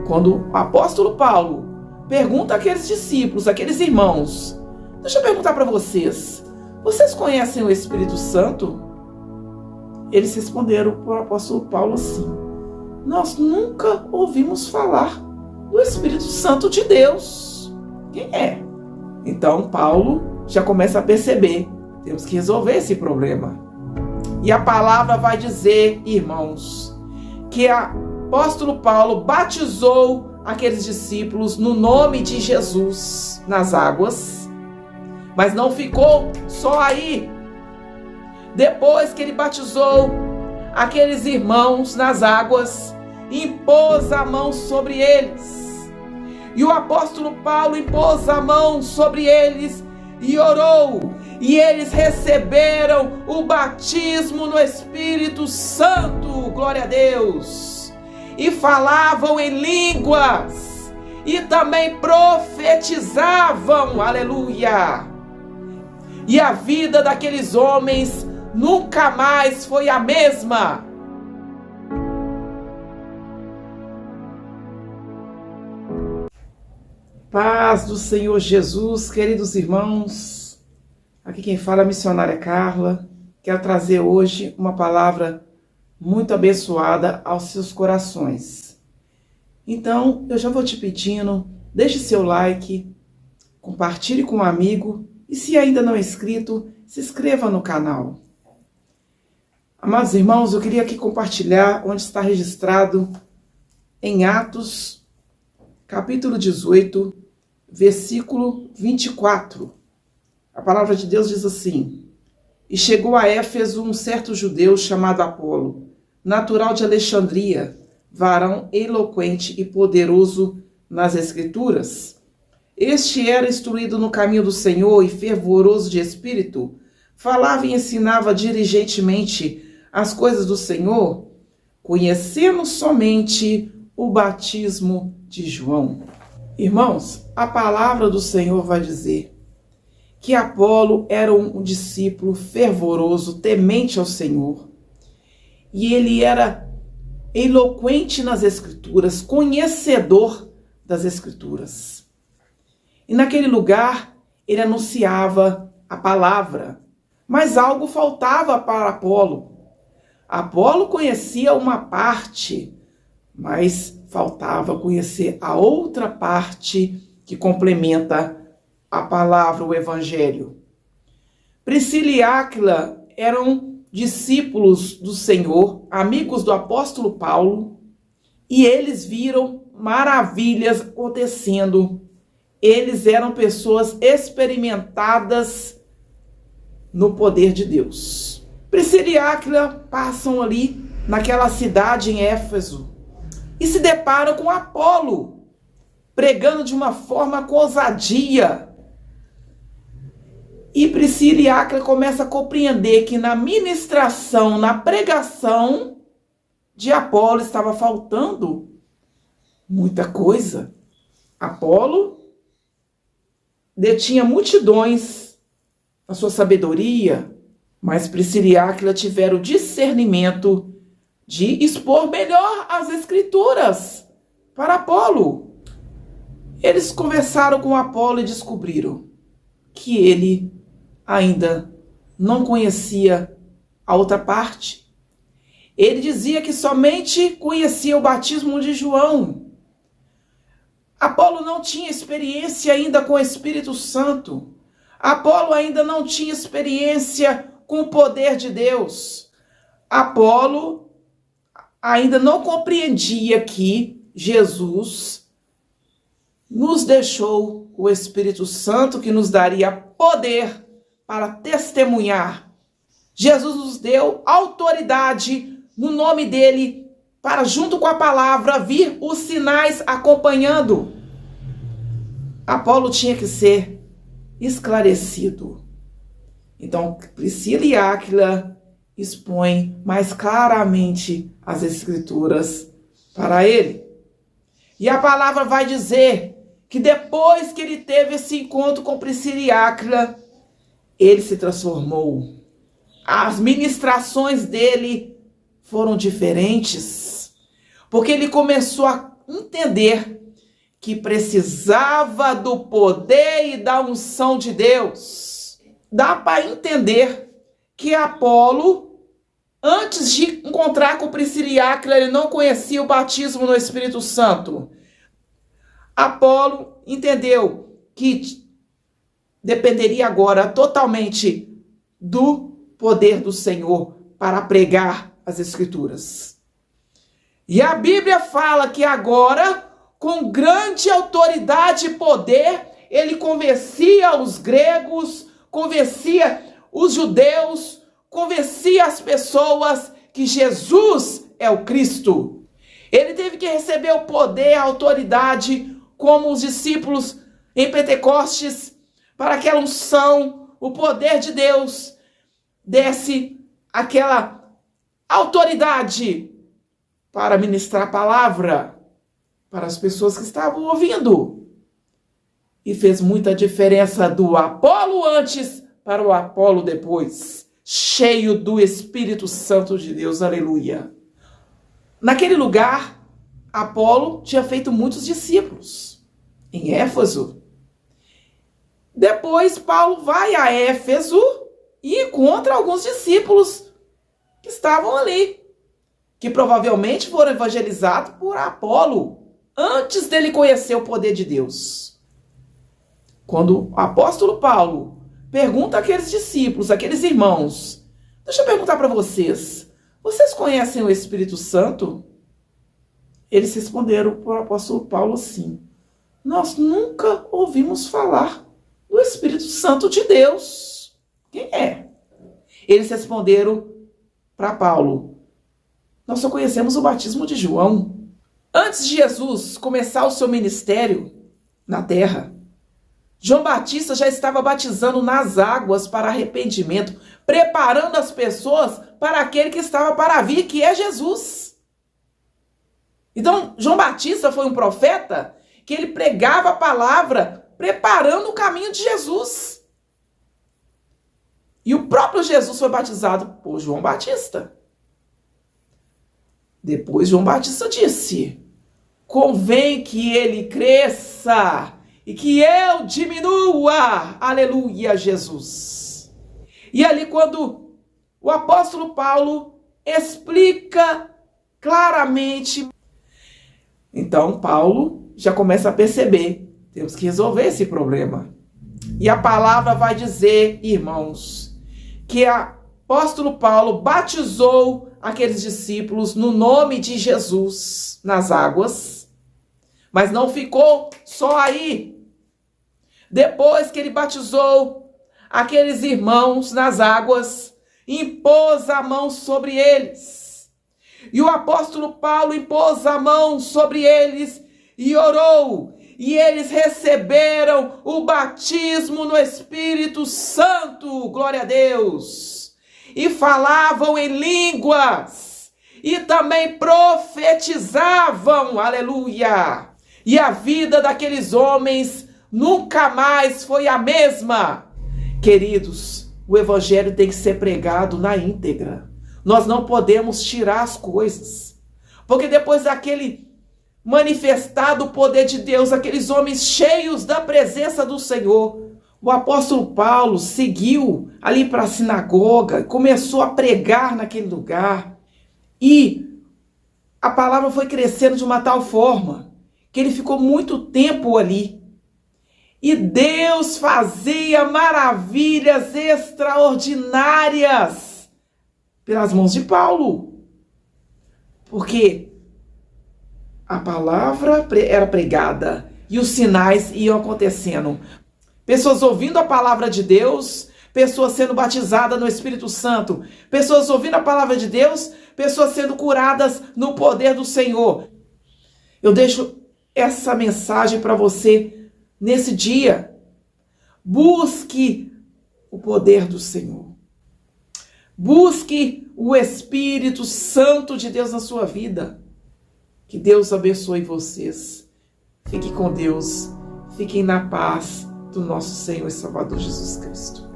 Quando o apóstolo Paulo pergunta àqueles discípulos, àqueles irmãos: deixa eu perguntar para vocês conhecem o Espírito Santo? Eles responderam para o apóstolo Paulo assim: nós nunca ouvimos falar do Espírito Santo de Deus. Quem é? Então Paulo já começa a perceber: temos que resolver esse problema. E a palavra vai dizer, irmãos, que o apóstolo Paulo batizou aqueles discípulos no nome de Jesus nas águas, mas não ficou só aí. Depois que ele batizou aqueles irmãos nas águas, impôs a mão sobre eles. E o apóstolo Paulo impôs a mão sobre eles e orou. E eles receberam o batismo no Espírito Santo, glória a Deus. E falavam em línguas. E também profetizavam, aleluia. E a vida daqueles homens nunca mais foi a mesma. Paz do Senhor Jesus, queridos irmãos. Aqui quem fala é a missionária Carla. Quero trazer hoje uma palavra muito abençoada aos seus corações. Então, eu já vou te pedindo, deixe seu like, compartilhe com um amigo e se ainda não é inscrito, se inscreva no canal. Amados irmãos, eu queria aqui compartilhar onde está registrado em Atos, capítulo 18, versículo 24. A palavra de Deus diz assim: e chegou a Éfeso um certo judeu chamado Apolo, natural de Alexandria, varão eloquente e poderoso nas Escrituras. Este era instruído no caminho do Senhor e fervoroso de espírito, falava e ensinava diligentemente as coisas do Senhor, conhecendo somente o batismo de João. Irmãos, a palavra do Senhor vai dizer que Apolo era um discípulo fervoroso, temente ao Senhor, e ele era eloquente nas Escrituras, conhecedor das Escrituras. E naquele lugar ele anunciava a palavra, mas algo faltava para Apolo. Apolo conhecia uma parte, mas faltava conhecer a outra parte que complementa a palavra, o evangelho. Priscila e Áquila eram discípulos do Senhor, amigos do apóstolo Paulo, e eles viram maravilhas acontecendo. Eles eram pessoas experimentadas no poder de Deus. Priscila e Áquila passam ali naquela cidade em Éfeso e se deparam com Apolo, pregando de uma forma com ousadia. E Priscila e Áquila começam a compreender que na ministração, na pregação de Apolo estava faltando muita coisa. Apolo detinha multidões na sua sabedoria, mas Priscila e Áquila tiveram o discernimento de expor melhor as Escrituras para Apolo. Eles conversaram com Apolo e descobriram que ele ainda não conhecia a outra parte. Ele dizia que somente conhecia o batismo de João. Apolo não tinha experiência ainda com o Espírito Santo. Apolo ainda não tinha experiência com o poder de Deus. Apolo ainda não compreendia que Jesus nos deixou o Espírito Santo, que nos daria poder para testemunhar. Jesus nos deu autoridade no nome dele para, junto com a palavra, vir os sinais acompanhando. Apolo tinha que ser esclarecido. Então, Priscila e Áquila expõem mais claramente as Escrituras para ele. E a palavra vai dizer que depois que ele teve esse encontro com Priscila e Áquila, ele se transformou. As ministrações dele foram diferentes, porque ele começou a entender que precisava do poder e da unção de Deus. Dá para entender que Apolo, antes de encontrar com Priscila e Áquila, ele não conhecia o batismo no Espírito Santo. Apolo entendeu que dependeria agora totalmente do poder do Senhor para pregar as Escrituras. E a Bíblia fala que agora, com grande autoridade e poder, ele convencia os gregos, convencia os judeus, convencia as pessoas que Jesus é o Cristo. Ele teve que receber o poder, a autoridade, como os discípulos em Pentecostes, para aquela unção, o poder de Deus desse aquela autoridade para ministrar a palavra para as pessoas que estavam ouvindo. E fez muita diferença do Apolo antes para o Apolo depois, cheio do Espírito Santo de Deus, aleluia. Naquele lugar, Apolo tinha feito muitos discípulos, em Éfeso. Depois, Paulo vai a Éfeso e encontra alguns discípulos que estavam ali, que provavelmente foram evangelizados por Apolo, antes dele conhecer o poder de Deus. Quando o apóstolo Paulo pergunta àqueles discípulos, àqueles irmãos, deixa eu perguntar para vocês, vocês conhecem o Espírito Santo? Eles responderam para o apóstolo Paulo assim, nós nunca ouvimos falar do Espírito Santo de Deus. Quem é? Eles responderam para Paulo, nós só conhecemos o batismo de João. Antes de Jesus começar o seu ministério na terra, João Batista já estava batizando nas águas para arrependimento, preparando as pessoas para aquele que estava para vir, que é Jesus. Então, João Batista foi um profeta que ele pregava a palavra, preparando o caminho de Jesus. E o próprio Jesus foi batizado por João Batista. Depois João Batista disse, convém que ele cresça e que eu diminua. Aleluia, Jesus. E ali quando o apóstolo Paulo explica claramente, então Paulo já começa a perceber, temos que resolver esse problema. E a palavra vai dizer, irmãos, que o apóstolo Paulo batizou aqueles discípulos no nome de Jesus nas águas, mas não ficou só aí. Depois que ele batizou aqueles irmãos nas águas, impôs a mão sobre eles. E o apóstolo Paulo impôs a mão sobre eles e orou. E eles receberam o batismo no Espírito Santo, glória a Deus. E falavam em línguas. E também profetizavam, aleluia. E a vida daqueles homens nunca mais foi a mesma. Queridos, o evangelho tem que ser pregado na íntegra. Nós não podemos tirar as coisas. Porque depois daquele manifestado o poder de Deus, aqueles homens cheios da presença do Senhor, o apóstolo Paulo seguiu ali para a sinagoga, começou a pregar naquele lugar. E a palavra foi crescendo de uma tal forma que ele ficou muito tempo ali. E Deus fazia maravilhas extraordinárias pelas mãos de Paulo. Porque a palavra era pregada e os sinais iam acontecendo. Pessoas ouvindo a palavra de Deus, pessoas sendo batizadas no Espírito Santo, pessoas ouvindo a palavra de Deus, pessoas sendo curadas no poder do Senhor. Eu deixo essa mensagem para você nesse dia. Busque o poder do Senhor. Busque o Espírito Santo de Deus na sua vida. Que Deus abençoe vocês. Fique com Deus. Fiquem na paz do nosso Senhor e Salvador Jesus Cristo.